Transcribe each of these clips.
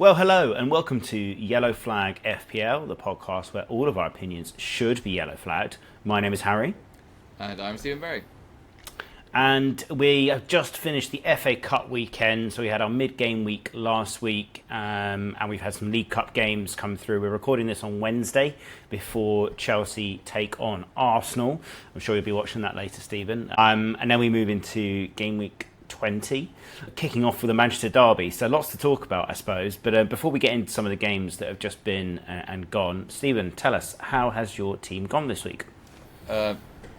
Well, hello and welcome to Yellow Flag FPL, the podcast where all of our opinions should be yellow flagged. My name is Harry. And I'm Stephen Berry. And we have just finished the FA Cup weekend, so we had our mid-game week last week, and we've had some League Cup games come through. We're recording this on Wednesday before Chelsea take on Arsenal. I'm sure you'll be watching that later, Stephen. And then we move into game week 20, kicking off with the Manchester derby. So lots to talk about, I suppose. But before we get into some of the games that have just been and gone, Stephen, tell us, how has your team gone this week?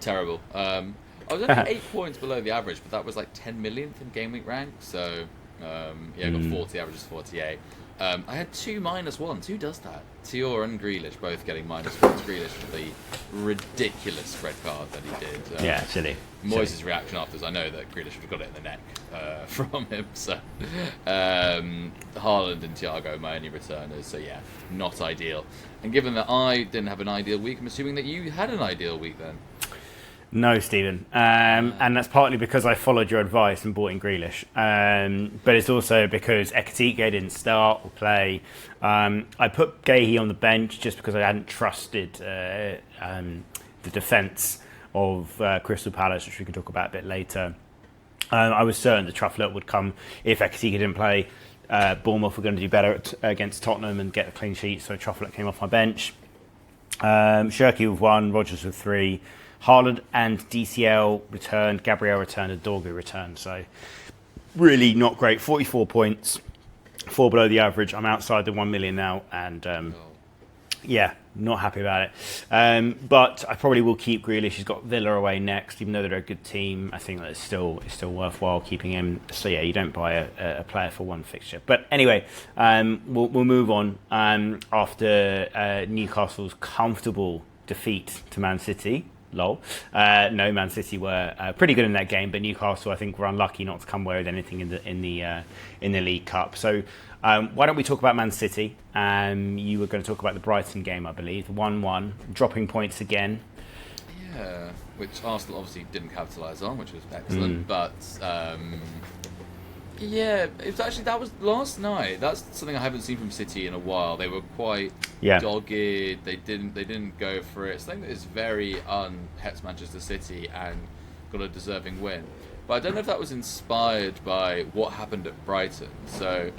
Terrible. I was only 8 points below the average, but that was like 10 millionth in game week rank. So, I got 40, average is 48. I had 2 -1s. Who does that? Tior and Grealish both getting -1s. Grealish for the ridiculous red card that he did. Yeah, silly. Moyes' reaction afterwards, I know that Grealish would have got it in the neck from him. So, Haaland and Thiago, my only returners. So, yeah, not ideal. And given that I didn't have an ideal week, I'm assuming that you had an ideal week then. No, Stephen, and that's partly because I followed your advice and bought in Grealish, but it's also because Ekitike didn't start or play. I put Gahey on the bench just because I hadn't trusted the defence of Crystal Palace, which we can talk about a bit later. I was certain the Trufflet would come if Ekitike didn't play. Bournemouth were going to do better against Tottenham and get a clean sheet, so Trufflet came off my bench. Shirky with 1, Rodgers with 3. Haaland and DCL returned, Gabriel returned, and Dorgu returned. So really not great. 44 points, 4 below the average. I'm outside the 1 million now, and yeah, not happy about it. But I probably will keep Grealish. He's got Villa away next, even though they're a good team. I think that it's still worthwhile keeping him. So yeah, you don't buy a player for one fixture. But anyway, we'll move on after Newcastle's comfortable defeat to Man City. Lol. No, Man City were pretty good in that game, but Newcastle, I think, were unlucky not to come away with anything in the League Cup. So why don't we talk about Man City? You were going to talk about the Brighton game, I believe, 1-1, dropping points again. Yeah, which Arsenal obviously didn't capitalise on, which was excellent. But yeah, that was last night. That's something I haven't seen from City in a while. They were quite dogged. They didn't go for it. Something that is very un-Pets Manchester City and got a deserving win. But I don't know if that was inspired by what happened at Brighton. So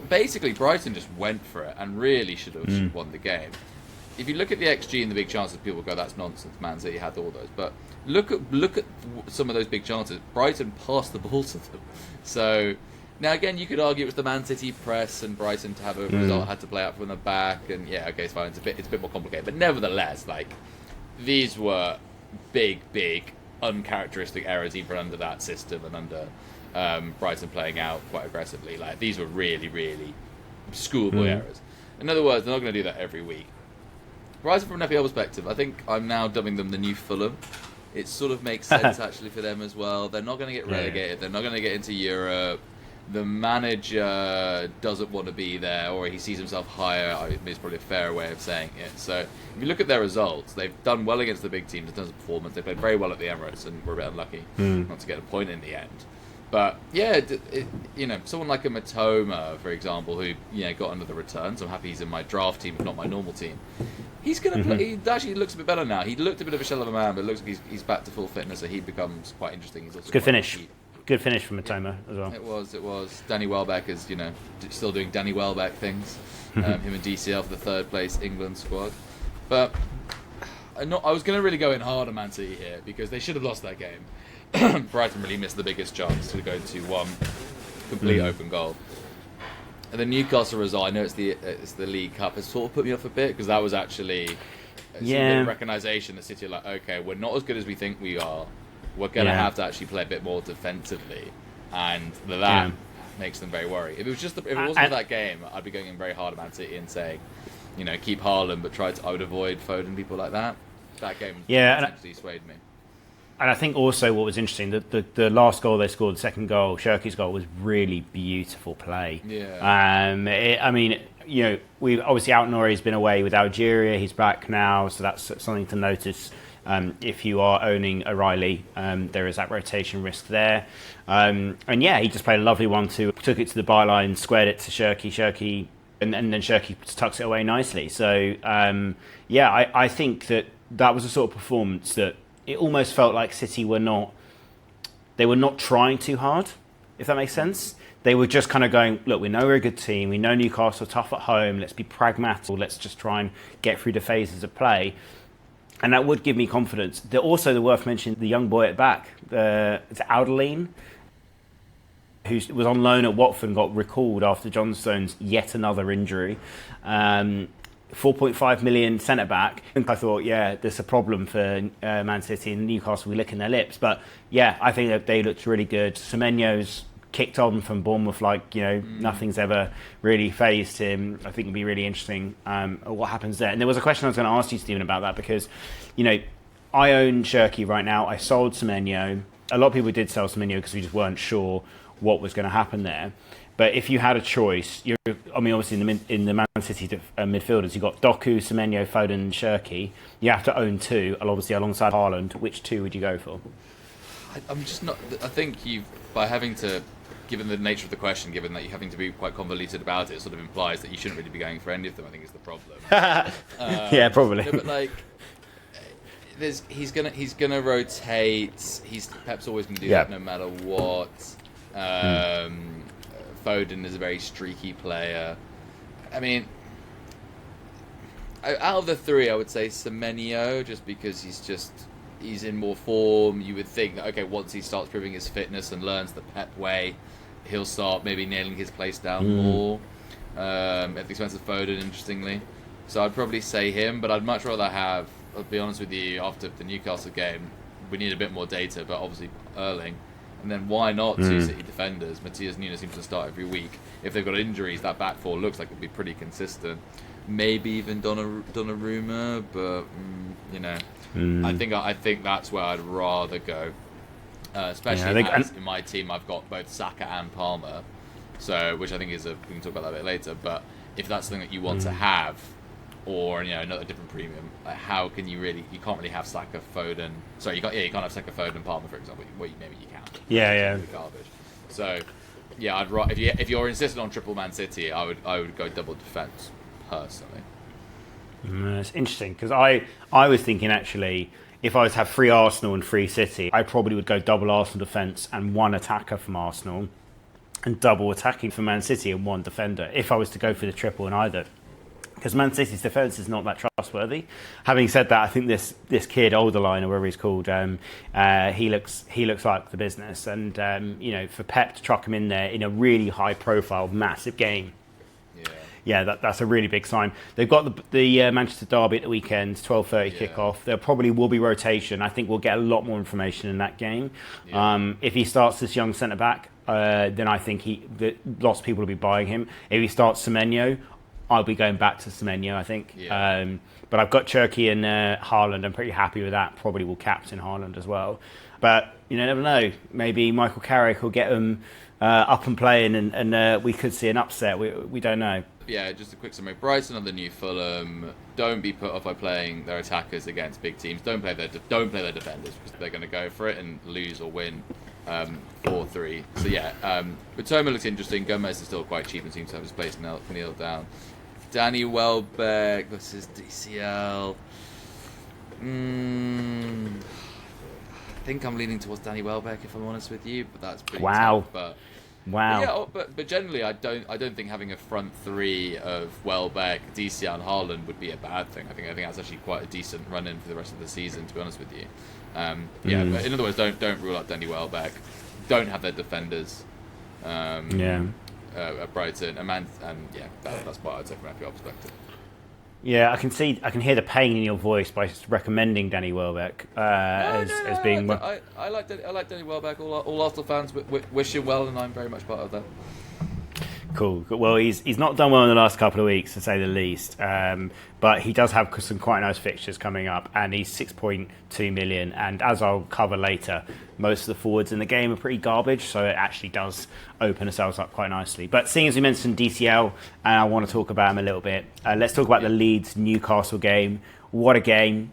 basically, Brighton just went for it and really should have won the game. If you look at the XG and the big chances, people go, "That's nonsense." Man City had all those, but look at some of those big chances. Brighton passed the ball to them. So now again, you could argue it was the Man City press and Brighton to have a result had to play out from the back, and yeah, okay, it's fine. It's a bit more complicated, but nevertheless, like these were big, uncharacteristic errors even under that system and under Brighton playing out quite aggressively. Like these were really schoolboy errors. In other words, they're not going to do that every week. Brighton, from an FPL perspective, I think I'm now dubbing them the new Fulham. It sort of makes sense actually for them as well. They're not going to get relegated. They're not going to get into Europe. The manager doesn't want to be there, or he sees himself higher. It's probably a fair way of saying it. So if you look at their results, they've done well against the big teams in terms of performance. They played very well at the Emirates and were a bit unlucky not to get a point in the end. But yeah, someone like a Matoma, for example, who got under the return. So I'm happy he's in my draft team, if not my normal team. He's going to play. He actually looks a bit better now. He looked a bit of a shell of a man, but it looks like he's back to full fitness, so he becomes quite interesting. He's also good finish. Good finish from Matoma as well. It was. Danny Welbeck is, still doing Danny Welbeck things. Him and DCL for the third place England squad. But I was going to really go in hard on Man City here because they should have lost that game. Brighton really missed the biggest chance to go to one complete open goal. And the Newcastle result, I know it's the League Cup, has sort of put me off a bit because that was actually a bit of recognition that City are like, okay, we're not as good as we think we are. We're going to have to actually play a bit more defensively, and that makes them very worried. If it was if it wasn't for that game, I'd be going in very hard at Man City and saying, keep Haaland, but I would avoid Foden, people like that. That game actually swayed me. And I think also what was interesting, the last goal they scored, the second goal, Shirky's goal, was really beautiful play. Yeah. we've obviously Out-Nouri's been away with Algeria. He's back now, so that's something to notice. If you are owning O'Reilly, there is that rotation risk there. And he just played a lovely one too. Took it to the byline, squared it to Shirky, and then Shirky tucks it away nicely. So I think that was a sort of performance that it almost felt like City were not trying too hard, if that makes sense. They were just kind of going, look, we know we're a good team. We know Newcastle are tough at home. Let's be pragmatic. Let's just try and get through the phases of play. And that would give me confidence. Also, the worth mentioning, the young boy at the back, it's Alderline, who was on loan at Watford and got recalled after John Stones' yet another injury. 4.5 million centre-back. I thought, there's a problem for Man City, and Newcastle will be licking their lips. But, I think that they looked really good. Semenyo's kicked on from Bournemouth nothing's ever really phased him. I think it'll be really interesting what happens there. And there was a question I was going to ask you, Stephen, about that because, I own Shirky right now. I sold Semenyo. A lot of people did sell Semenyo because we just weren't sure what was going to happen there. But if you had a choice, obviously in the Man City midfielders, you've got Doku, Semenyo, Foden, and Shirky. You have to own two, obviously alongside Haaland. Which two would you go for? I'm just not. I think by having to, given the nature of the question, given that you're having to be quite convoluted about it, sort of implies that you shouldn't really be going for any of them. I think is the problem. Yeah, probably. No, but he's gonna rotate. Pep's always gonna do that no matter what. Foden is a very streaky player. I mean, out of the three, I would say Semenyo, just because he's in more form. You would think that, okay, once he starts proving his fitness and learns the Pep way, he'll start maybe nailing his place down more. At the expense of Foden, interestingly. So I'd probably say him, but I'd much rather have, I'll be honest with you, after the Newcastle game, we need a bit more data, but obviously Erling. And then why not two City defenders? Matthias Nunes seems to start every week. If they've got injuries, that back four looks like it'll be pretty consistent. Maybe even Donnarumma, but I think that's where I'd rather go. Especially as in my team, I've got both Saka and Palmer, so which I think is we can talk about that a bit later. But if that's something that you want to have, or another different premium, like how can you really? You can't really have Saka, Foden. Sorry, you can't have Saka, Foden, Palmer, for example. Well, maybe you can. Yeah. Garbage. So, I'd if you're insistent on triple Man City, I would go double defense personally. It's interesting because I was thinking actually, if I was to have 3 Arsenal and 3 City, I probably would go double Arsenal defence and 1 attacker from Arsenal, and double attacking for Man City and 1 defender. If I was to go for the triple in either. Because Man City's defence is not that trustworthy. Having said that, I think this kid, Alderline, or whatever he's called, he looks like the business. And for Pep to chuck him in there in a really high-profile, massive game, that's a really big sign. They've got the Manchester Derby at the weekend, 12:30 kickoff. There probably will be rotation. I think we'll get a lot more information in that game. Yeah. If he starts this young centre back, then I think lots of people will be buying him. If he starts Semenyo, I'll be going back to Semenyo, I think. Yeah. But I've got Cherky and Haaland. I'm pretty happy with that. Probably will captain Haaland as well. But you never know. Maybe Michael Carrick will get them up and playing, and we could see an upset. We don't know. Yeah, just a quick summary. Brighton are the new Fulham. Don't be put off by playing their attackers against big teams. Don't play their defenders because they're going to go for it and lose or win 4-3. So but Toma looks interesting. Gomez is still quite cheap and seems to have his place nailed down. Danny Welbeck versus DCL. I think I'm leaning towards Danny Welbeck, if I'm honest with you, but that's pretty tough. But generally, I don't think having a front three of Welbeck, DCL, and Haaland would be a bad thing. I think that's actually quite a decent run in for the rest of the season, to be honest with you. But in other words, don't rule out Danny Welbeck. Don't have their defenders. At Brighton, that's what I'd say from an FPL perspective. Yeah, I can hear the pain in your voice by recommending Danny Welbeck as being. I like Danny Welbeck. All Arsenal fans wish him well, and I'm very much part of that. Cool. Well, he's not done well in the last couple of weeks, to say the least. But he does have some quite nice fixtures coming up, and he's 6.2 million. And as I'll cover later, most of the forwards in the game are pretty garbage, so it actually does open ourselves up quite nicely. But seeing as we mentioned DCL, and I want to talk about him a little bit, let's talk about the Leeds-Newcastle game. What a game.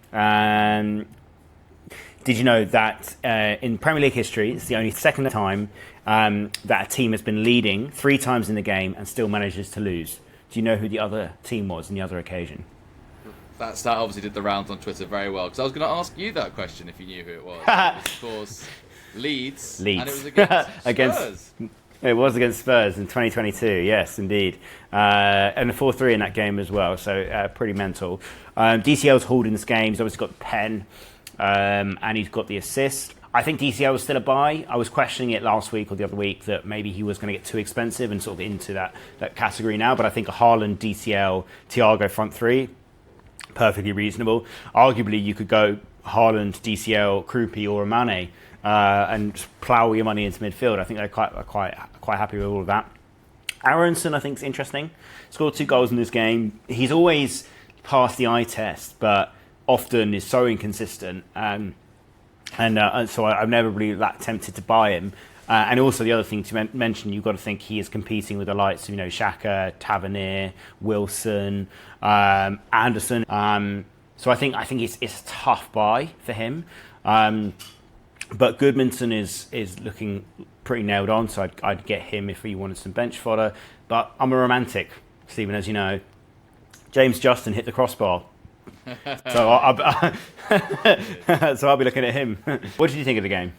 Did you know that in Premier League history, it's the only second time that a team has been leading 3 times in the game and still manages to lose? Do you know who the other team was in the other occasion? That stat obviously did the rounds on Twitter very well, because I was going to ask you that question if you knew who it was. It was, of course, Leeds. And it was against Spurs. It was against Spurs in 2022, yes, indeed. And a 4-3 in that game as well, so pretty mental. DCL's hauled in this game. He's obviously got the pen, and he's got the assist. I think DCL was still a buy. I was questioning it last week or the other week that maybe he was going to get too expensive and sort of into that category now. But I think a Haaland, DCL, Thiago front three, perfectly reasonable. Arguably, you could go Haaland, DCL, Krupi or Mane and plough your money into midfield. I think they're quite happy with all of that. Aronson, I think, is interesting. Scored 2 goals in this game. He's always passed the eye test, but often is so inconsistent. And so I'm never really that tempted to buy him. And also the other thing to mention, you've got to think he is competing with the likes of Saka, Tavernier, Wilson, Anderson. So I think it's a tough buy for him. But Goodmanson is looking pretty nailed on, so I'd get him if he wanted some bench fodder. But I'm a romantic, Stephen, as you know. James Justin hit the crossbar. So I'll be looking at him. What did you think of the game?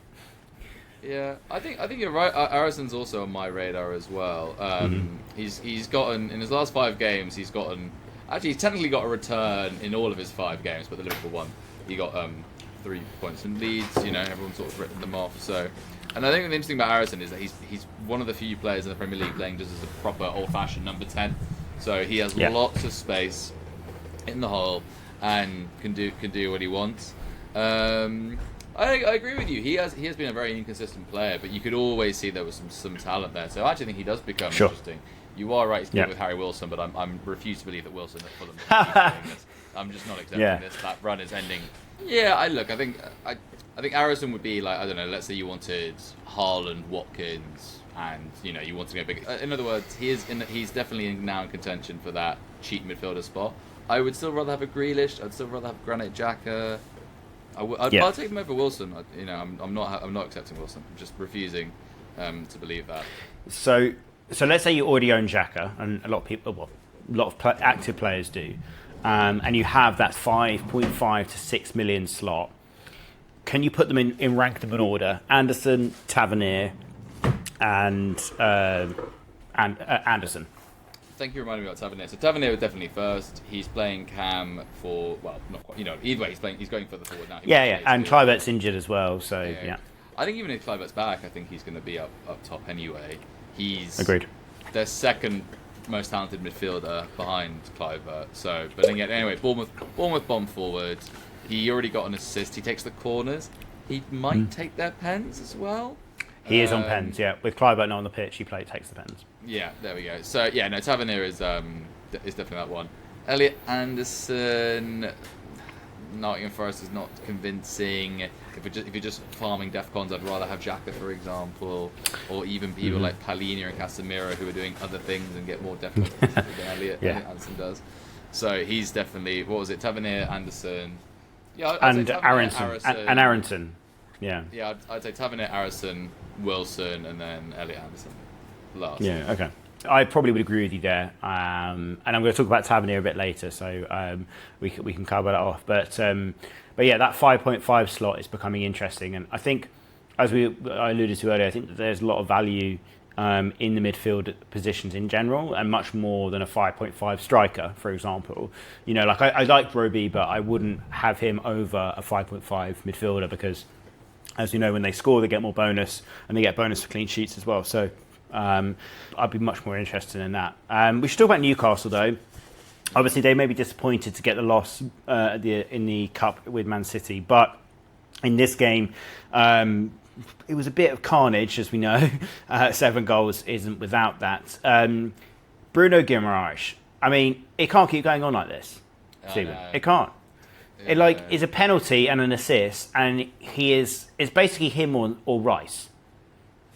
Yeah, I think you're right. Arison's also on my radar as well. He's gotten in his last 5 games. He's technically got a return in all of his 5 games, but the Liverpool one, he got 3 points in Leeds. Everyone's sort of written them off. So, and I think the interesting about Arison is that he's one of the few players in the Premier League playing just as a proper old-fashioned number 10. So he has lots of space in the hole and can do what he wants. I agree with you. He has been a very inconsistent player, but you could always see there was some talent there. So I actually think he does become interesting. You are right, he's playing with Harry Wilson, but I'm refuse to believe that Wilson at Fulham is doing this. I'm just not accepting this. That run is ending. Yeah, I think Arison would be like, I don't know, let's say you wanted Haaland, Watkins, and you want to go big. In other words, he's definitely now in contention for that cheap midfielder spot. I would still rather have a Grealish. I'd still rather have Granit Xhaka. I'll take him over Wilson. I'm not accepting Wilson. I'm just refusing to believe that. So let's say you already own Xhaka, and a lot of people, active players do, and you have that 5.5 to 6 million slot. Can you put them in rank them in order? Anderson, Tavernier, and Anderson. Thank you for reminding me about Tavernier. So Tavernier was definitely first. He's playing Cam for, not quite. Either way, he's going for the forward now. And Kluivert's injured as well. So yeah. I think even if Kluivert's back, I think he's going to be up top anyway. He's agreed. Their second most talented midfielder behind Kluivert. So, but then anyway, Bournemouth bomb forward. He already got an assist. He takes the corners. He might take their pens as well. He is on pens, yeah. With Kluivert not on the pitch, he takes the pens. Yeah, there we go. So Tavernier is definitely that one. Elliot Anderson, Nottingham Forest is not convincing. If you're just farming Defcons, I'd rather have Xhaka, for example, or even people like Palhinha and Casemiro who are doing other things and get more Defcons than Elliot Anderson does. So he's definitely, what was it? Tavernier, Anderson, and Aronson. Yeah. Yeah, I'd say Tavernier, Arison, Wilson, and then Elliot Anderson last. Yeah, okay. I probably would agree with you there. And I'm going to talk about Tavernier a bit later, so we can cover that off. But yeah, that 5.5 slot is becoming interesting. And I think, as I alluded to earlier, I think that there's a lot of value in the midfield positions in general, and much more than a 5.5 striker, for example. I like Roby, but I wouldn't have him over a 5.5 midfielder because, as you know, when they score, they get more bonus, and they get bonus for clean sheets as well. So I'd be much more interested in that. We should talk about Newcastle, though. Obviously, they may be disappointed to get the loss in the Cup with Man City, but in this game, it was a bit of carnage, as we know. 7 goals isn't without that. Bruno Guimaraes. I mean, it can't keep going on like this, Stephen. It can't. Yeah. It's a penalty and an assist, and it's basically him or Rice,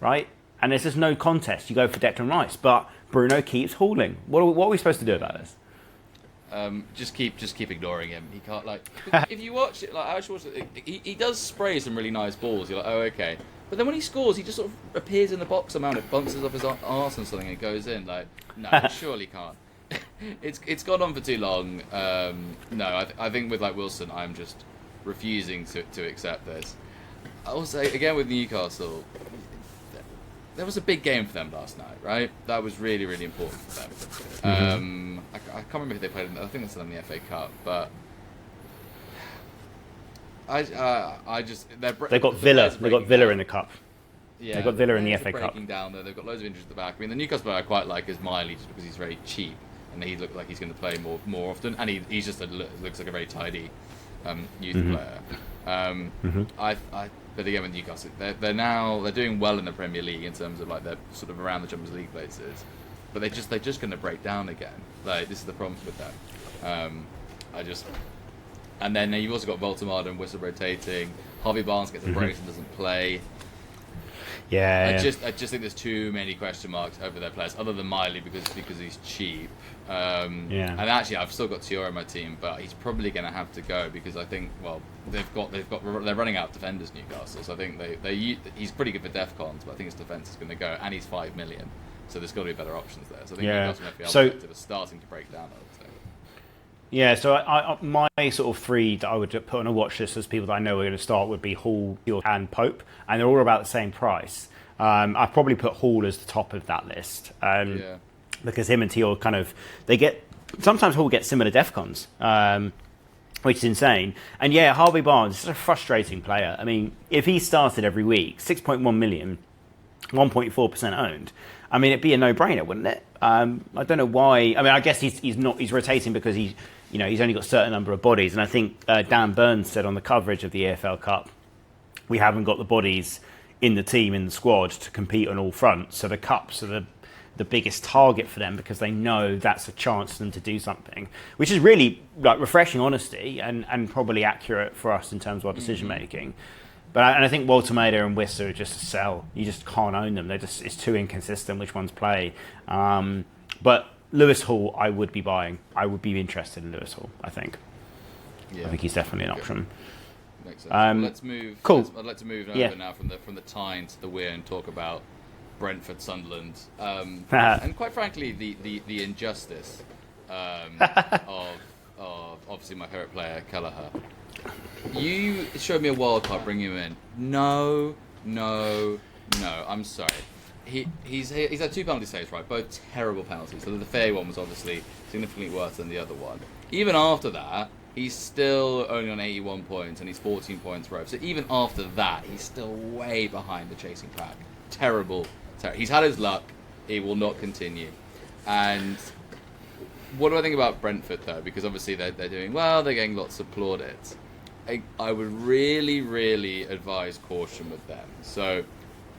right? And there's just no contest. You go for Declan Rice, but Bruno keeps hauling. What are we supposed to do about this? Just keep ignoring him. He can't if you watch it, I watch it, he does spray some really nice balls. You're like, oh okay, but then when he scores, he just sort of appears in the box somehow. It bounces off his arse and something, and it goes in. Like, no, he surely can't. It's gone on for too long. No, I think with Wilson, I'm just refusing to accept this. I will say again with Newcastle, there was a big game for them last night, right? That was really, really important for them. I can't remember who they played in. I think it's in the FA Cup, but I just they got Villa. They got Villa in the cup. Yeah, they got Villa in the FA Cup. Breaking down there, they've got loads of injuries at the back. I mean, the Newcastle player I quite like is Miley, just because he's very cheap and he looks like he's going to play more often, and he's just looks like a very tidy youth player. But again with Newcastle, they're doing well in the Premier League in terms of they're sort of around the Champions League places, but they're just going to break down again. This is the problem with them. And then you've also got Voltemade and Whistle rotating. Harvey Barnes gets a brace and doesn't play. Yeah, I just think there's too many question marks over their players, other than Miley because he's cheap. And actually, I've still got Tiora in my team, but he's probably going to have to go because I think they're running out of defenders, Newcastle. So I think he's pretty good for DEFCONs, but I think his defence is going to go, and he's 5 million. So there's got to be better options there. So I think Newcastle might be able to starting to break down. I would say. Yeah, so my sort of 3 that I would put on a watch list as people that I know are going to start would be Hall, and Pope, and they're all about the same price. I'd probably put Hall as the top of that list because him and Teal sometimes Hall gets similar DEFCONs, which is insane. And yeah, Harvey Barnes is a frustrating player. I mean, if he started every week, 6.1 million, 1.4% owned. I mean, it'd be a no-brainer, wouldn't it? I don't know why. I mean, I guess he's rotating because he's only got a certain number of bodies. And I think Dan Burns said on the coverage of the EFL Cup, we haven't got the bodies in the team, in the squad, to compete on all fronts. So the Cups are the biggest target for them because they know that's a chance for them to do something, which is really refreshing honesty and probably accurate for us in terms of our decision making. But I think Voltemade and Wissa are just a sell. You just can't own them. It's too inconsistent which ones play. But Lewis Hall, I would be buying. I would be interested in Lewis Hall, I think. Yeah. I think he's definitely an option. Makes sense. Let's move. Cool. I'd like to move over now from the Tyne to the Weir and talk about Brentford, Sunderland, and quite frankly the injustice of obviously my favourite player Kelleher. You showed me a wild card, bring him in. No. I'm sorry. He's had 2 penalty saves, right? Both terrible penalties. So the Fair one was obviously significantly worse than the other one. Even after that, he's still only on 81 points and he's 14 points row. So even after that, he's still way behind the chasing pack. Terrible. He's had his luck. He will not continue. And what do I think about Brentford though? Because obviously they're doing well. They're getting lots of plaudits. I would really, really advise caution with them. So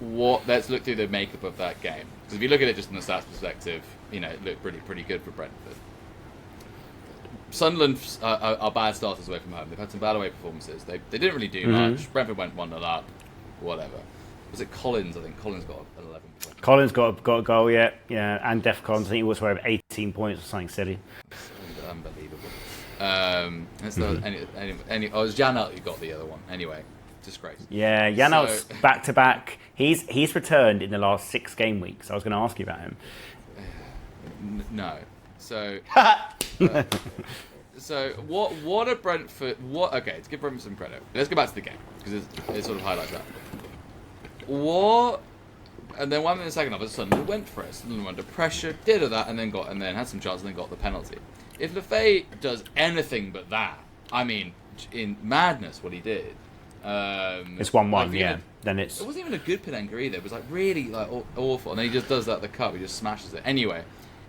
let's look through the makeup of that game. Because if you look at it just from the stats perspective, it looked pretty good for Brentford. Sunderland are bad starters away from home. They've had some bad away performances. They didn't really do much. Brentford went 1-0 up, whatever. Was it Collins? I think Collins got an 11 point. Collins got a goal, yeah, and DEFCONs. I think he also had 18 points or something silly. Unbelievable. It was Janelt who got the other one. Anyway, disgrace. Yeah, Janelt's back to back. He's returned in the last 6 game weeks. I was going to ask you about him. No. So, what a Brentford. Okay, to give Brentford some credit. Let's go back to the game because it sort of highlights that. And then one in the second half, Sunderland went for it. Sunderland went under pressure, did that, and then had some chances, and then got the penalty. If Lefay does anything but that, I mean, in madness, what he did. It's 1-1, Then it wasn't even a good Penenga either. It was really awful, and then he just does that at the cup. He just smashes it. Anyway,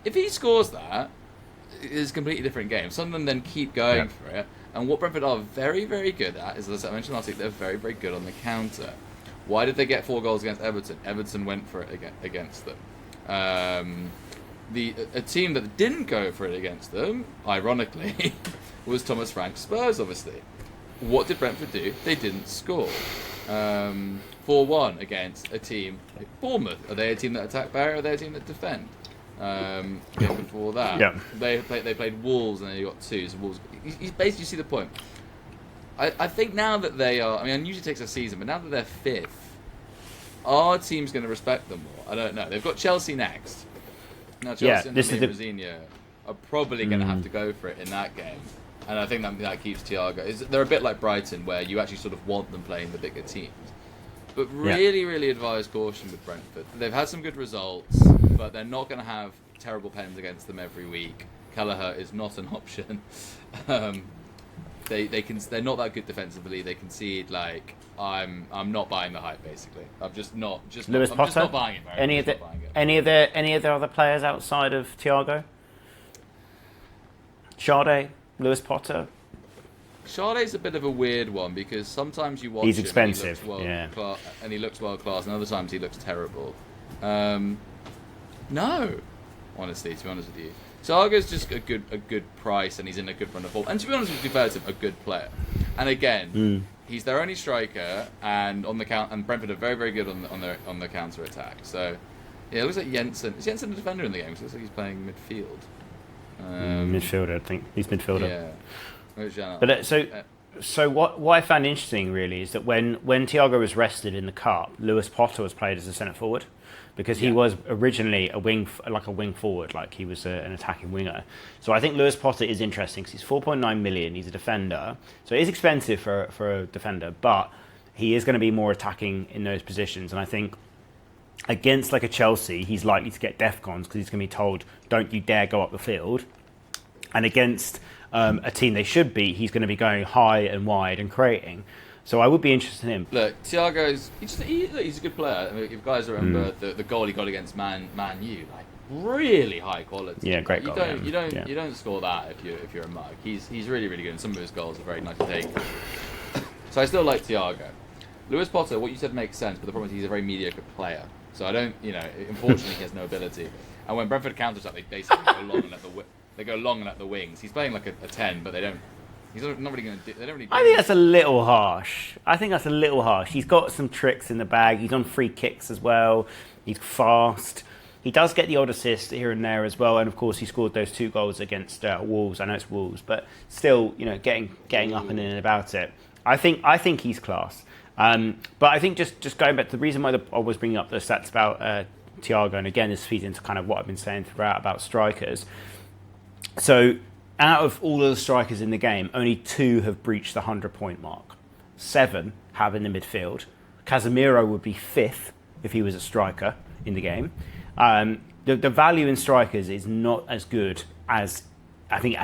if he scores that, it's a completely different game. Sunderland then keep going for it, and what Brentford are very, very good at is, as I mentioned last week, they're very, very good on the counter. Why did they get 4 goals against Everton? Everton went for it against them. A team that didn't go for it against them, ironically, was Thomas Frank's Spurs, obviously. What did Brentford do? They didn't score. 4-1 against a team, Bournemouth. Are they a team that attack Barry, or are they a team that defend? Before that, they played Wolves and they got 2. So Wolves, you basically see the point. I think now that they are, I mean, it usually takes a season, but now that they're 5th, our team's going to respect them more. I don't know. They've got Chelsea next. Now Chelsea and Mourinho are probably going to have to go for it in that game. And I think that keeps Thiago. They're a bit like Brighton, where you actually sort of want them playing the bigger teams. But really advise caution with Brentford. They've had some good results, but they're not going to have terrible pens against them every week. Kelleher is not an option. They're not that good defensively. They concede. Like, I'm not buying the hype. Basically, I'm just not Lewis Potter? just not buying it. Any of the other players outside of Thiago? Sade, Lewis Potter. Sade's a bit of a weird one because sometimes you watch he's him expensive, and he looks world class, and other times he looks terrible. No, honestly, to be honest with you, Saga's just a good price, and he's in a good run of form. And to be honest with you, a good player. And again, he's their only striker, and on the count, and Brentford are very good on the counter attack. So yeah, it looks like Jensen. Is Jensen a defender in the game? It looks like he's playing midfield. Midfielder, I think he's midfielder. Yeah. But so what I found interesting really is that when Thiago was rested in the cup, Lewis Potter was played as a centre forward, because he was originally a wing forward, like he was an attacking winger. So I think Lewis Potter is interesting because he's 4.9 million. He's a defender, so it is expensive for a defender, but he is going to be more attacking in those positions. And I think against like a Chelsea, he's likely to get defcons because he's going to be told, "Don't you dare go up the field." And against a team they should beat, he's going to be going high and wide and creating. So I would be interested in him. Look, Thiago's he's a good player. I mean, if you guys remember the goal he got against Man U, like really high quality. Yeah, great goal. You don't score that if you're a mug. He's really good, and some of his goals are very nice to take. So I still like Thiago. Lewis Potter, what you said makes sense, but the problem is he's a very mediocre player. So I don't, unfortunately he has no ability. And when Brentford counters that, they basically go long and let the wings. He's playing like a 10, but they don't. He's not really going to do. They don't really. I think that's a little harsh. He's got some tricks in the bag. He's on free kicks as well. He's fast. He does get the odd assist here and there as well, and of course he scored those 2 goals against Wolves. I know it's Wolves, but still, getting up and in and about it. I think he's class. But I think just going back to the reason why I was bringing up the stats about Thiago, and again this feeds into kind of what I've been saying throughout about strikers. So out of all of the strikers in the game, only 2 have breached the 100-point mark. 7 have in the midfield. Casemiro would be 5th if he was a striker in the game. The value in strikers is not as good as I think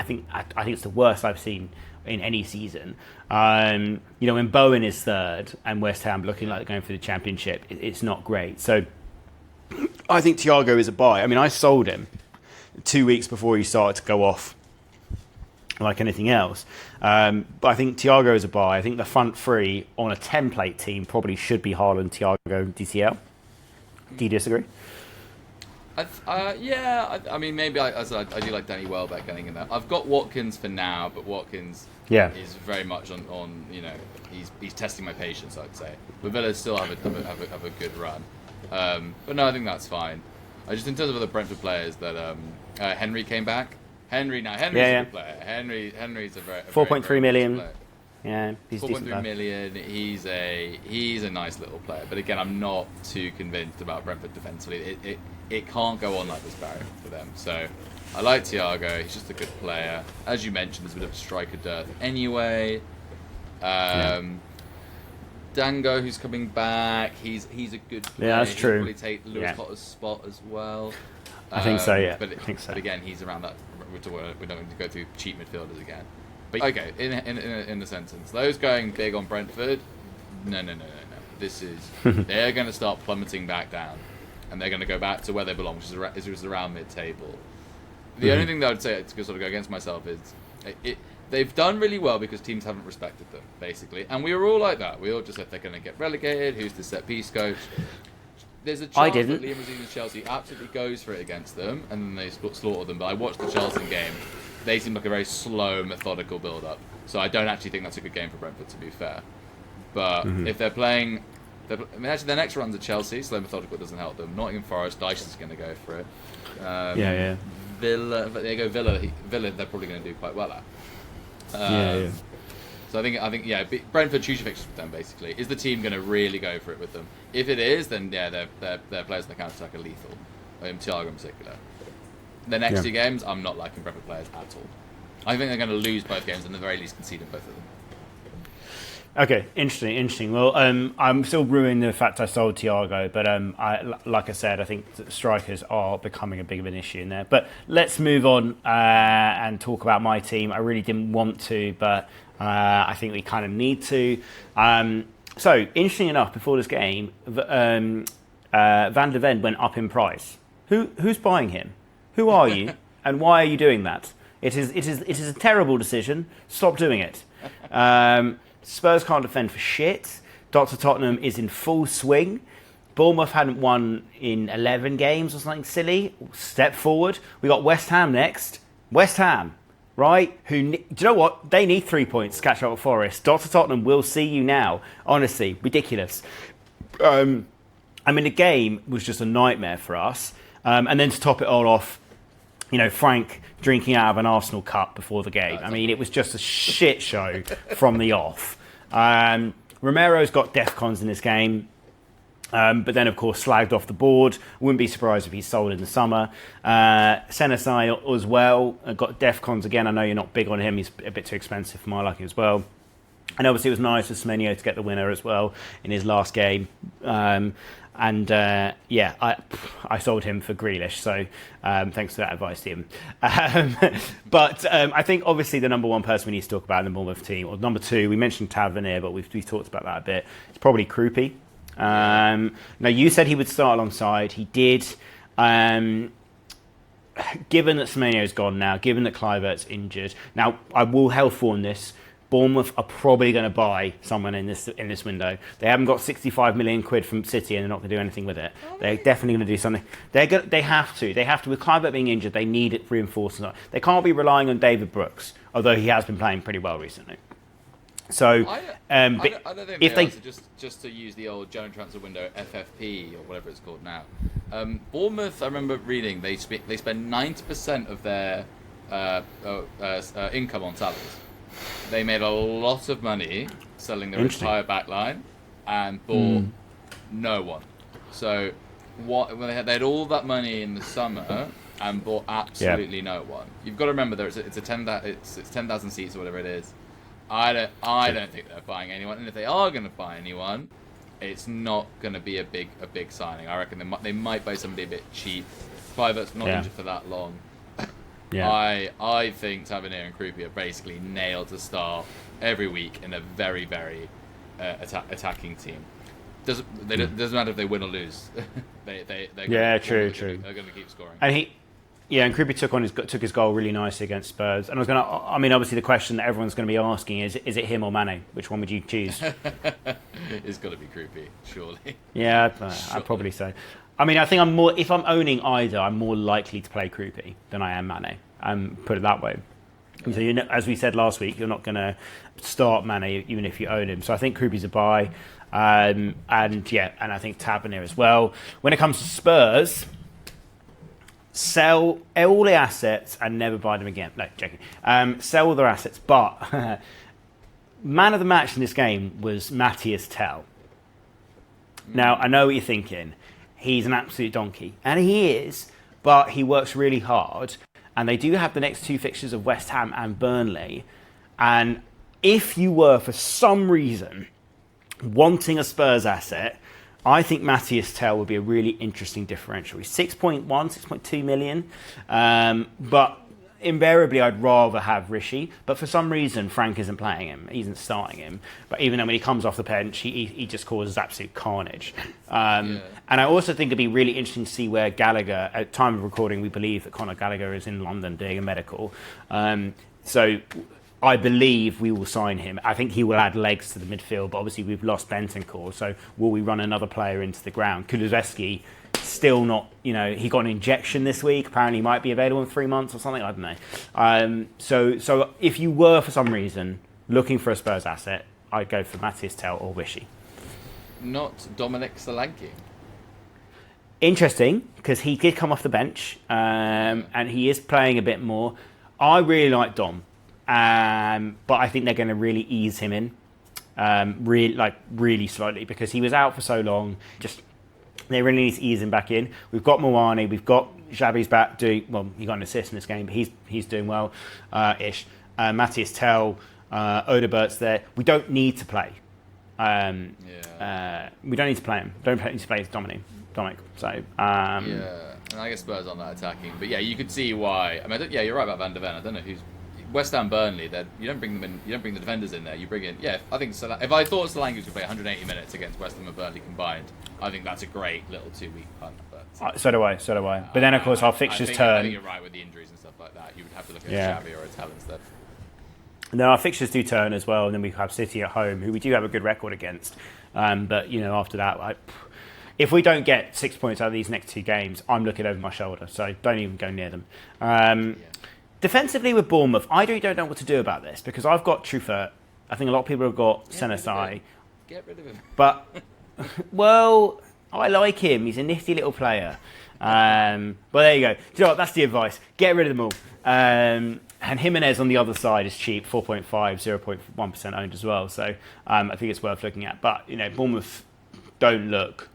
it's the worst I've seen in any season. When Bowen is 3rd and West Ham looking like they're going for the Championship, it's not great. So I think Thiago is a buy. I mean, I sold him 2 weeks before he started to go off like anything else. But I think Thiago is a buy. I think the front 3 on a template team probably should be Haaland, Thiago, DCL. Do you disagree? I mean, maybe I do like Danny Welbeck getting in there. I've got Watkins for now, but Watkins is very much on he's testing my patience, I'd say. But Villa still have a good run. But no, I think that's fine. Just in terms of other Brentford players, that Henry came back. Henry's a good player. Henry's a very 4.3 million. Player. Yeah, he's 4.3 million. He's a nice little player. But again, I'm not too convinced about Brentford defensively. It can't go on like this, Barry, for them. So I like Thiago. He's just a good player. As you mentioned, there's a bit of striker dearth anyway. Dango, who's coming back, he's a good player. Yeah, that's true. He'll probably take Lewis Potter's spot as well. I think so, yeah. But again, he's around that. We don't need to go through cheap midfielders again. But okay, in the sentence, those going big on Brentford, no. This is they're going to start plummeting back down, and they're going to go back to where they belong, which is around mid-table. The only thing that I would say to sort of go against myself is they've done really well because teams haven't respected them, basically. And we were all like that. We all just said they're going to get relegated. Who's the set piece coach? There's a chance that Liam Rosini's Chelsea absolutely goes for it against them, and then they slaughter them. But I watched the Chelsea game. They seem like a very slow, methodical build-up. So I don't actually think that's a good game for Brentford, to be fair. But if they're playing... actually, their next run's at Chelsea. Slow, methodical doesn't help them. Nottingham Forest, Dyson's going to go for it. Villa, but there you go. Villa, they're probably going to do quite well at. So I think, Brentford choose your fixtures with them. Basically, is the team going to really go for it with them? If it is, then their players in the counter attack are lethal. Thiago in particular. The next two games, I'm not liking Brentford players at all. I think they're going to lose both games, and at the very least concede in both of them. Okay, interesting. Well, I'm still ruining the fact I sold Thiago, but like I said, I think strikers are becoming a big of an issue in there. But let's move on and talk about my team. I really didn't want to, but I think we kind of need to. So, interesting enough, before this game, Van der Ven went up in price. Who's buying him? Who are you, and why are you doing that? It is a terrible decision. Stop doing it. Spurs can't defend for shit. Dr. Tottenham is in full swing. Bournemouth hadn't won in 11 games or something silly. Step forward. We got West Ham next. West Ham, right? Do you know what? They need 3 points to catch up with Forest. Dr. Tottenham will see you now. Honestly, ridiculous. The game was just a nightmare for us. And then to top it all off, Frank drinking out of an Arsenal cup before the game. It was just a shit show from the off. Romero's got DEFCONs in this game, but then, of course, slagged off the board. Wouldn't be surprised if he's sold in the summer. Senesai as well, got DEFCONs again. I know you're not big on him. He's a bit too expensive for my liking as well. And obviously it was nice for Semenyo to get the winner as well in his last game. I sold him for Grealish, so thanks for that advice, Tim. But I think obviously the number one person we need to talk about in the Bournemouth team, or number two, we mentioned Tavernier, but we've talked about that a bit. It's probably Krupi. Now, you said he would start alongside. He did. Given that Semenyo's gone now, given that Kluivert's injured, now I will health warn this. Bournemouth are probably going to buy someone in this window. They haven't got 65 million quid from City, and they're not going to do anything with it. They're definitely going to do something. They have to. With Kluivert being injured, they need it reinforcement. They can't be relying on David Brooks, although he has been playing pretty well recently. So, I don't think if they just to use the old January transfer window FFP or whatever it's called now. Bournemouth, I remember reading they spend 90% of their income on salaries. They made a lot of money selling their entire backline and bought no one. So when they had all that money in the summer and bought absolutely no one. You've got to remember it's 10,000 seats or whatever it is. I don't think they're buying anyone, and if they are going to buy anyone, it's not going to be a big signing. I reckon they might buy somebody a bit cheap. Kluivert's not injured for that long. I think Tavernier and Krupi are basically nailed to start every week in a very, very attacking team. Doesn't matter if they win or lose. They're true. They're going to keep scoring. And Krupi took his goal really nicely against Spurs. And obviously the question that everyone's going to be asking is it him or Mane? Which one would you choose? It's got to be Krupi, surely. Yeah, I'd probably say. I think if I'm owning either, I'm more likely to play Krupi than I am Mane. Put it that way. Yeah. So as we said last week, you're not going to start Mane even if you own him. So I think Krupi's a buy, and I think Tavernier as well. When it comes to Spurs, sell all the assets and never buy them again. No, joking. Sell all their assets, but man of the match in this game was Matthias Tell. Now I know what you're thinking. He's an absolute donkey. And he is, but he works really hard. And they do have the next two fixtures of West Ham and Burnley. And if you were, for some reason, wanting a Spurs asset, I think Matthias Tell would be a really interesting differential. He's 6.2 million. But invariably, I'd rather have Rishi. But for some reason, Frank isn't playing him. He isn't starting him. But even though when he comes off the bench, he just causes absolute carnage. And I also think it'd be really interesting to see where Gallagher, at time of recording, we believe that Conor Gallagher is in London doing a medical. So I believe we will sign him. I think he will add legs to the midfield, but obviously we've lost Bentancur, so will we run another player into the ground? Kulusevski, still not, he got an injection this week. Apparently he might be available in 3 months or something, I don't know. So if you were, for some reason, looking for a Spurs asset, I'd go for Matthias Tell or Wishy. Not Dominic Solanke. Interesting, because he did come off the bench, and he is playing a bit more. I really like Dom. But I think they're going to really ease him in, really slowly, because he was out for so long. They really need to ease him back in. We've got Mawani, we've got Xabi's back doing well. He got an assist in this game, but he's doing well, ish. Matthias Tell, Odebert's there. We don't need to play. We don't need to play him. Don't need to play Dominic. So yeah, and I guess Spurs on that attacking, but yeah, you could see why. I mean, you're right about Van der Ven. I don't know who's. West Ham, Burnley. You don't bring them in. You don't bring the defenders in there. You bring in. Yeah, I think. If I thought Solanke was going to play 180 minutes against West Ham and Burnley combined, I think that's a great little 2-week punt. But so do I. But then, of course, our fixtures turn. I think you're right with the injuries and stuff like that. You would have to look at Xavi or a Tell instead. And then our fixtures do turn as well, and then we have City at home, who we do have a good record against. But after that, if we don't get 6 points out of these next 2 games, I'm looking over my shoulder. So don't even go near them. Defensively with Bournemouth, I don't know what to do about this, because I've got Truffert. I think a lot of people have got Senesi. Get rid of him. But, well, I like him. He's a nifty little player. But there you go. Do you know what? That's the advice. Get rid of them all. And Jimenez on the other side is cheap, 4.5, 0.1% owned as well. So I think it's worth looking at. But, Bournemouth don't look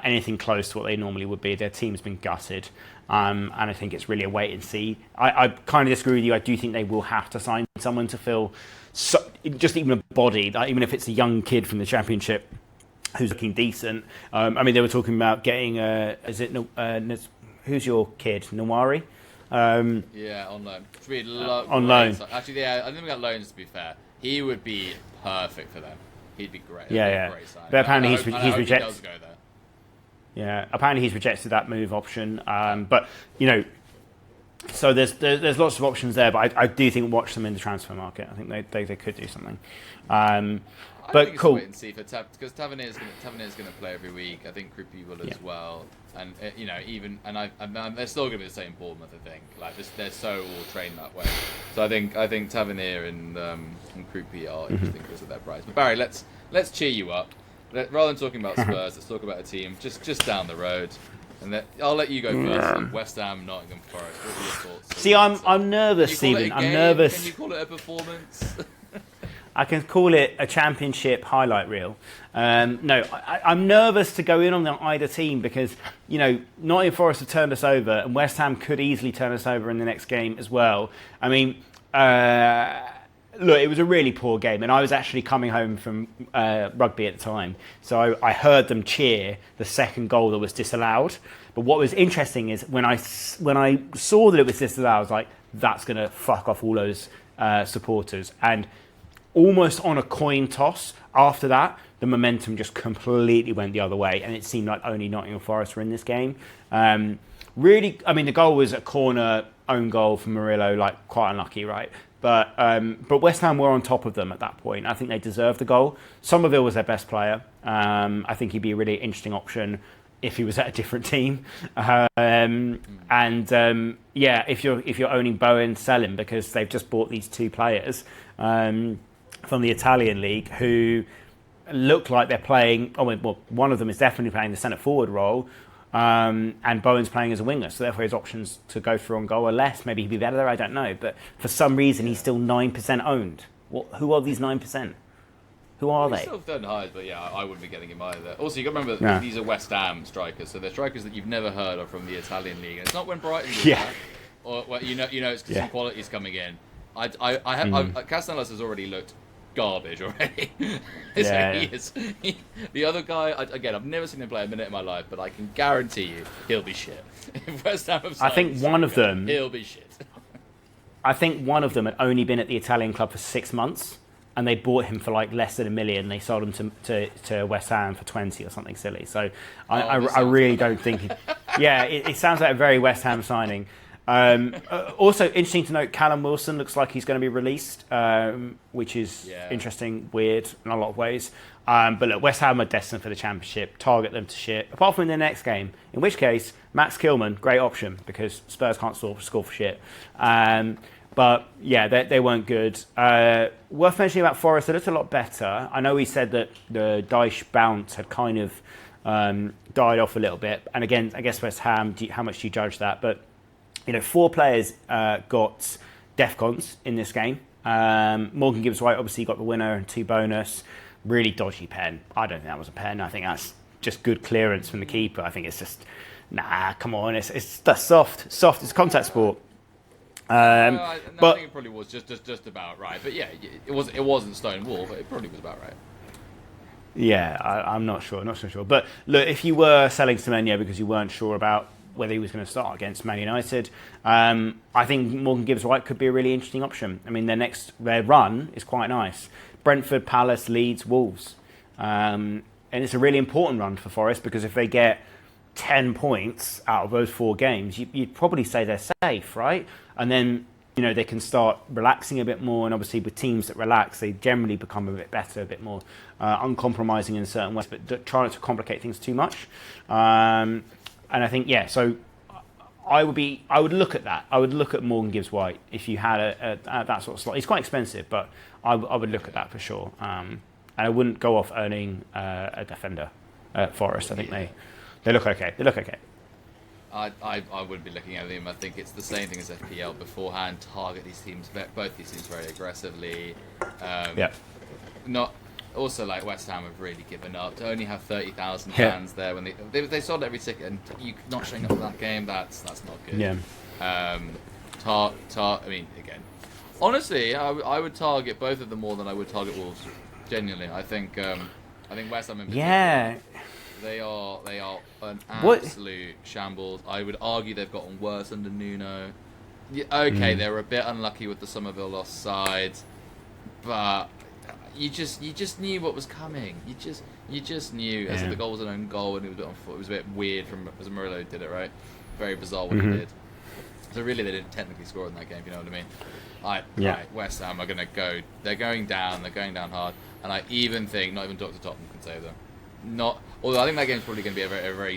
anything close to what they normally would be. Their team's been gutted. And I think it's really a wait and see. I kind of disagree with you. I do think they will have to sign someone to fill just even a body, even if it's a young kid from the Championship who's looking decent. They were talking about getting, who's your kid, Nawari? On loan. On loan. Actually, I think we got loans, to be fair. He would be perfect for them. He'd be great. Yeah. Great sign. But apparently he's rejected. He does go there. Yeah, apparently he's rejected that move option. But so there's lots of options there. But I do think watch them in the transfer market. I think they could do something. But think cool. Wait and see because Tavernier's going to play every week. I think Kripke will as well. And they're still going to be the same Bournemouth. I think they're so all trained that way. So I think Tavernier and Kripke are interesting because of their price. But Barry, let's cheer you up. Rather than talking about Spurs, let's talk about a team just down the road. And I'll let you go first. West Ham, Nottingham Forest. What are your thoughts? See, I'm nervous, Stephen. I'm nervous. Can you call it a performance? I can call it a championship highlight reel. No, I'm nervous to go in on either team because, Nottingham Forest have turned us over and West Ham could easily turn us over in the next game as well. Look, it was a really poor game, and I was actually coming home from rugby at the time, so I heard them cheer the second goal that was disallowed. But what was interesting is when I saw that it was disallowed, I was like, that's going to fuck off all those supporters. And almost on a coin toss after that, the momentum just completely went the other way, and it seemed like only Nottingham Forest were in this game. The goal was a corner, own goal from Murillo, quite unlucky, right? But West Ham were on top of them at that point. I think they deserved the goal. Somerville was their best player. I think he'd be a really interesting option if he was at a different team. If you're owning Bowen, sell him because they've just bought these 2 players from the Italian league who look like they're playing. One of them is definitely playing the centre forward role. And Bowen's playing as a winger, so therefore his options to go through on goal are less. Maybe he'd be better there, I don't know. But for some reason, he's still 9% owned. Who are these 9%? Who are they? He's still third highest, but I wouldn't be getting him either. Also, you've got to remember, these are West Ham strikers, so they're strikers that you've never heard of from the Italian league. And it's not when Brighton do that, or it's because some quality's coming in. Castanelas has already looked garbage already. He is. The other guy, I've never seen him play a minute in my life, but I can guarantee you he'll be shit. If West Ham have I think one of them, he'll be shit. I think one of them had only been at the Italian club for 6 months, and they bought him for less than $1 million. They sold him to West Ham for 20 or something silly. So I really don't think. It sounds like a very West Ham signing. Also, interesting to note, Callum Wilson looks like he's going to be released, which is interesting, weird in a lot of ways. But look, West Ham are destined for the Championship. Target them to shit, apart from in their next game, in which case, Max Kilman, great option, because Spurs can't score for shit. But yeah, they weren't good. Worth mentioning about Forest, they looked a lot better. I know we said that the Dyche bounce had kind of died off a little bit. And again, I guess West Ham, how much do you judge that? But 4 players got DEFCONs in this game. Morgan Gibbs-White obviously got the winner and 2 bonus. Really dodgy pen. I don't think that was a pen. I think that's just good clearance from the keeper. I think it's just, come on. It's soft. It's a contact sport. I think it probably was just about right. But yeah, it wasn't stone wall, but it probably was about right. Yeah, I'm not sure. Not so sure. But look, if you were selling Semenyo because you weren't sure about whether he was going to start against Man United, I think Morgan Gibbs-White could be a really interesting option. I mean, their run is quite nice. Brentford, Palace, Leeds, Wolves. And it's a really important run for Forest because if they get 10 points out of those 4 games, you'd probably say they're safe, right? And then, they can start relaxing a bit more. And obviously with teams that relax, they generally become a bit better, a bit more uncompromising in certain ways, but try not to complicate things too much. And I think, so I would look at that. I would look at Morgan Gibbs-White if you had that sort of slot. He's quite expensive, but I would look at that for sure. And I wouldn't go off earning a defender at Forest. I think they look okay. I wouldn't be looking at him. I think it's the same thing as FPL beforehand. Target these teams, both these teams, very aggressively. Not also like West Ham have really given up to only have 30,000 fans there when they sold every ticket, and you not showing up for that game. That's not good. Yeah. I mean, again, honestly, I would target both of them more than I would target Wolves. Genuinely, I think West Ham in particular, they are an absolute shambles. I would argue they've gotten worse under Nuno. They were a bit unlucky with the Somerville lost sides, but you just knew what was coming. You just knew. As the goal was an own goal, and it was a bit weird from as Murillo did it, right? Very bizarre what he did. So really, they didn't technically score in that game. If you know what I mean? Right, West Ham are going to go. They're going down. They're going down hard. And I even think not even Dr. Tottenham can save them. Although I think that game's probably going to be a very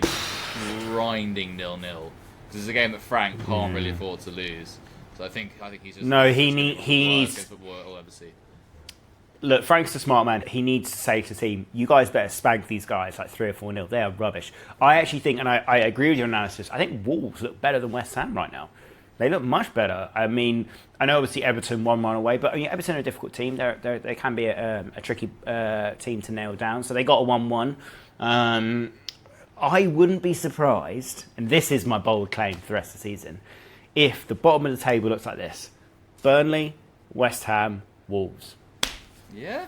grinding 0-0. Because it's a game that Frank can't really afford to lose. So I think he's just he needs. We'll ever see. Look, Frank's a smart man. He needs to say to the team, you guys better spank these guys like 3 or 4-0. They are rubbish. I actually think, and I agree with your analysis, I think Wolves look better than West Ham right now. They look much better. I mean, I know obviously Everton 1-1 away, but I mean, Everton are a difficult team. They can be a tricky team to nail down. So they got a 1-1. I wouldn't be surprised, and this is my bold claim for the rest of the season, if the bottom of the table looks like this. Burnley, West Ham, Wolves. Yeah?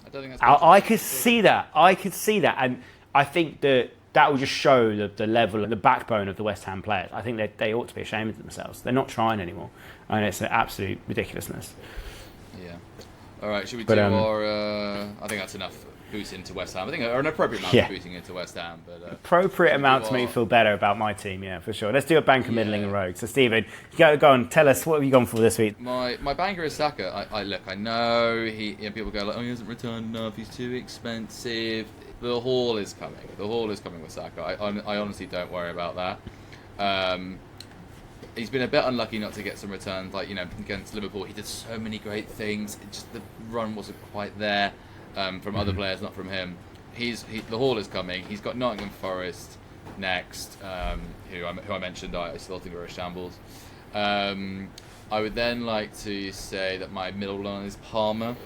I don't think that's I could see that. And I think that will just show the level and the backbone of the West Ham players. I think they ought to be ashamed of themselves. They're not trying anymore. And it's an absolute ridiculousness. Yeah. All right, should we do our... I think that's enough boosting into West Ham. I think an appropriate amount of boosting into West Ham. But appropriate amount to make me feel better about my team, yeah, for sure. Let's do a bank of middling and rogue. So, Stephen, go on, tell us, what have you gone for this week? My banker is Saka. I know people go like, he hasn't returned enough, he's too expensive. The haul is coming. The haul is coming with Saka. I honestly don't worry about that. He's been a bit unlucky not to get some returns. Like, against Liverpool, he did so many great things. The run wasn't quite there from other players, not from him. The haul is coming. He's got Nottingham Forest next, who I mentioned. I still think are a shambles. I would then like to say that my middle line is Palmer.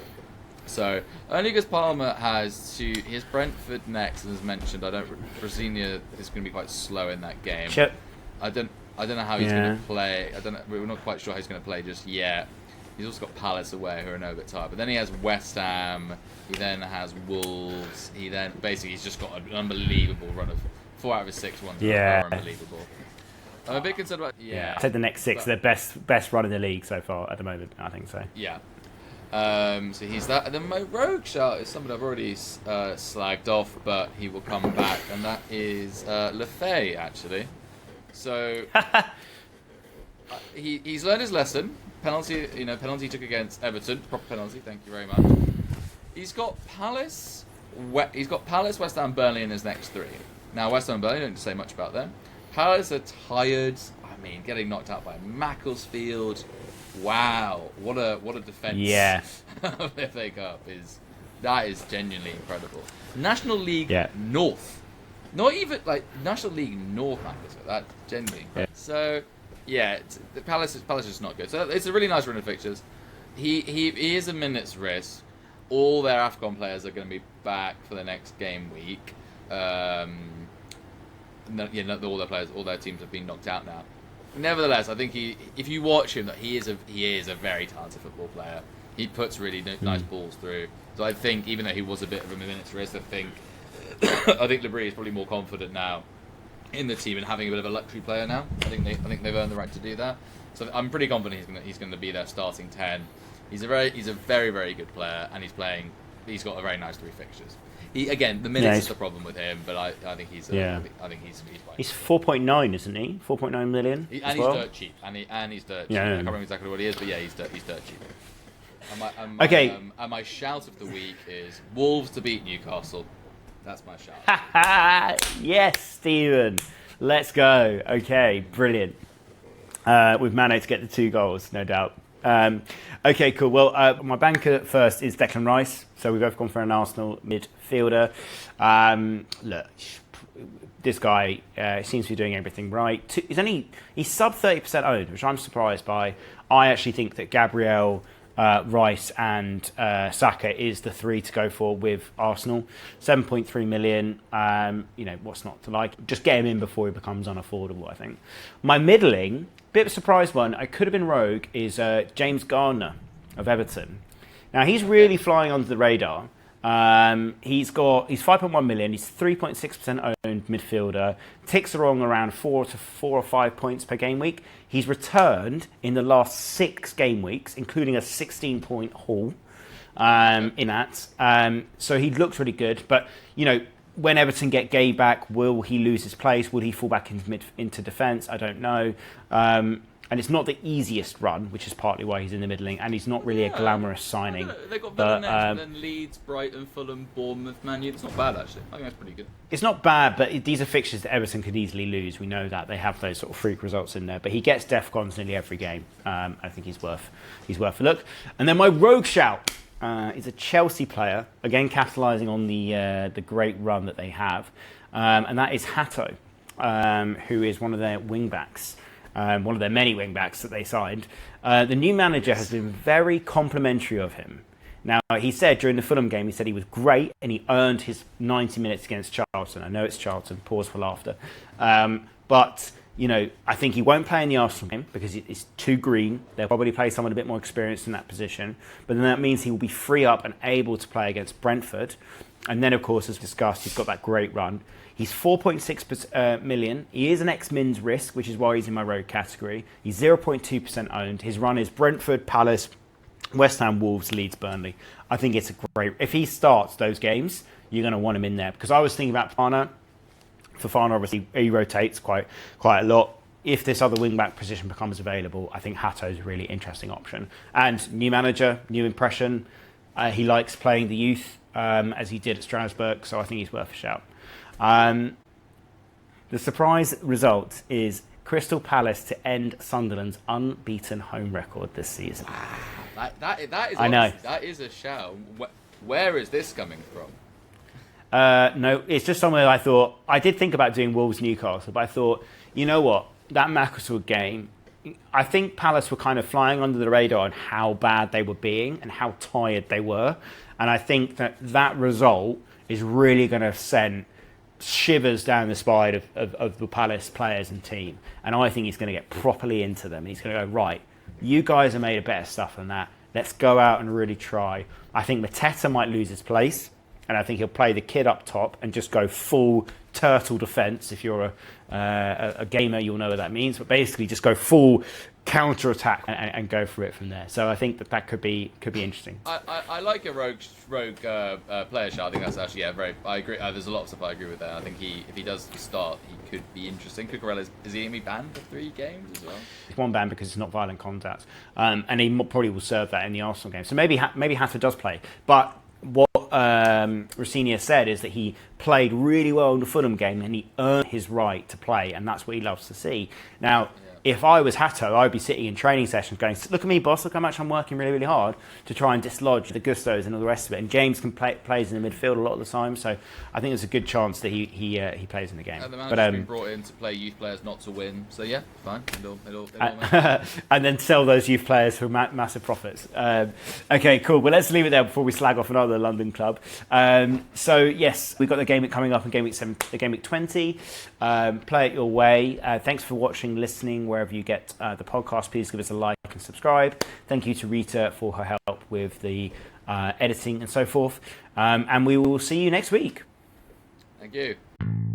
So only because Palmer he has Brentford next, and as mentioned, Brasilia is going to be quite slow in that game. Sure. I don't know how he's going to play. We're not quite sure how he's going to play just yet. He's also got Palace away, who are a bit tired. But then he has West Ham. He then has Wolves. He's just got an unbelievable run of 4 out of his 6 ones. Are unbelievable. I'm a bit concerned about. I said the next 6 are the best run in the league so far at the moment. I think so. Yeah. So he's that. And then my rogue shout is somebody I've already slagged off, but he will come back, and that is Lefay, actually. So he's learned his lesson. Penalty he took against Everton, proper penalty. Thank you very much. He's got Palace, West Ham, Burnley in his next 3. Now West Ham and Burnley don't need to say much about them. Palace are tired. I mean, getting knocked out by Macclesfield. Wow, what a defence! Yeah, of the FA Cup is genuinely incredible. National League North, not even like National League North Macclesfield. That's genuinely incredible. Yeah. So yeah, the Palace is not good. So it's a really nice run of fixtures. He is a minute's risk. All their AFCON players are going to be back for the next game week. All their teams have been knocked out now. Nevertheless, I think if you watch him, he is a very talented football player. He puts really nice balls through. So I think, even though he was a bit of a minute's risk, I think Labrie is probably more confident now in the team and having a bit of a luxury player now. I think they've earned the right to do that. So I'm pretty confident he's going to be their starting 10. He's a very, very good player, and he's got a very nice 3 fixtures. The minutes is the problem with him, but I think he's fine. He's 4.9, isn't he? 4.9 million. He's dirt cheap, and he's dirt cheap. I can't remember exactly what he is, but yeah, he's dirt cheap. And my shout of the week is Wolves to beat Newcastle. That's my shout. Yes, Stephen. Let's go. Okay, brilliant. We've managed to get the 2 goals, no doubt. Okay, cool. Well, my banker first is Declan Rice. So we've both gone for an Arsenal midfielder. Look, this guy seems to be doing everything right. He's sub 30% owned, which I'm surprised by. I actually think that Gabriel, Rice and Saka is the 3 to go for with Arsenal. 7.3 million. What's not to like? Just get him in before he becomes unaffordable, I think. My middling, bit of a surprise one, I could have been rogue, is James Garner of Everton. Now, he's really flying under the radar. He's 5.1 million. He's 3.6% owned midfielder. Ticks along around 4 or 5 points per game week. He's returned in the last 6 game weeks, including a 16-point haul in that. So he looks really good. But, when Everton get Gay back, will he lose his place? Will he fall back into defence? I don't know. And it's not the easiest run, which is partly why he's in the middling, and he's not really a glamorous signing. They've got Villa next, and then Leeds, Brighton, Fulham, Bournemouth, Man U. It's not bad, actually. I think that's pretty good. It's not bad, but these are fixtures that Everton could easily lose. We know that. They have those sort of freak results in there. But he gets DEFCONs nearly every game. I think he's worth a look. And then my rogue shout is a Chelsea player, again capitalising on the great run that they have, and that is Hato, who is one of their wing-backs. One of their many wing-backs that they signed. The new manager has been very complimentary of him. Now, he said during the Fulham game, he was great and he earned his 90 minutes against Charlton. I know it's Charlton, pause for laughter. But, I think he won't play in the Arsenal game because it's too green. They'll probably play someone a bit more experienced in that position. But then that means he will be free up and able to play against Brentford. And then, of course, as discussed, he's got that great run. He's 4.6 million. He is an ex-Mins risk, which is why he's in my rogue category. He's 0.2% owned. His run is Brentford, Palace, West Ham, Wolves, Leeds, Burnley. I think it's a great... If he starts those games, you're going to want him in there. Because I was thinking about Fafana. Fafana, obviously, he rotates quite a lot. If this other wing-back position becomes available, I think Hato is a really interesting option. And new manager, new impression. He likes playing the youth, as he did at Strasbourg, so I think he's worth a shout. The surprise result is Crystal Palace to end Sunderland's unbeaten home record this season. That is I know. That is a shout. Where is this coming from? No, it's just something that I thought... I did think about doing Wolves-Newcastle, but I thought, you know what? That Macclesfield game, I think Palace were kind of flying under the radar on how bad they were being and how tired they were. And I think that result is really going to send shivers down the spine of the Palace players and team. And I think he's going to get properly into them. He's going to go, right, you guys have made a better stuff than that. Let's go out and really try. I think Mateta might lose his place. And I think he'll play the kid up top and just go full turtle defense. If you're a gamer, you'll know what that means. But basically, just go full counter attack and go for it from there. So I think that could be interesting. I like a rogue player shot. I think that's actually very. I agree. There's a lot of stuff I agree with there. I think if he does start, he could be interesting. Cucurella is he going to be banned for 3 games as well? One ban because it's not violent contact, and he probably will serve that in the Arsenal game. So maybe Hatter does play, but what Rossini said is that he played really well in the Fulham game and he earned his right to play, and that's what he loves to see. Now, if I was Hato, I'd be sitting in training sessions going, look at me, boss, look how much I'm working really, really hard to try and dislodge the Gustos and all the rest of it. And James plays in the midfield a lot of the time, so I think there's a good chance that he plays in the game. And the manager's been brought in to play youth players, not to win. So yeah, fine. It'll and then sell those youth players for massive profits. Okay, cool. Well, let's leave it there before we slag off another London club. So yes, we've got the game week coming up in game week 20. Play it your way. Thanks for watching, listening, wherever you get the podcast. Please give us a like and subscribe. Thank you to Rita for her help with the editing and so forth. And we will see you next week. Thank you.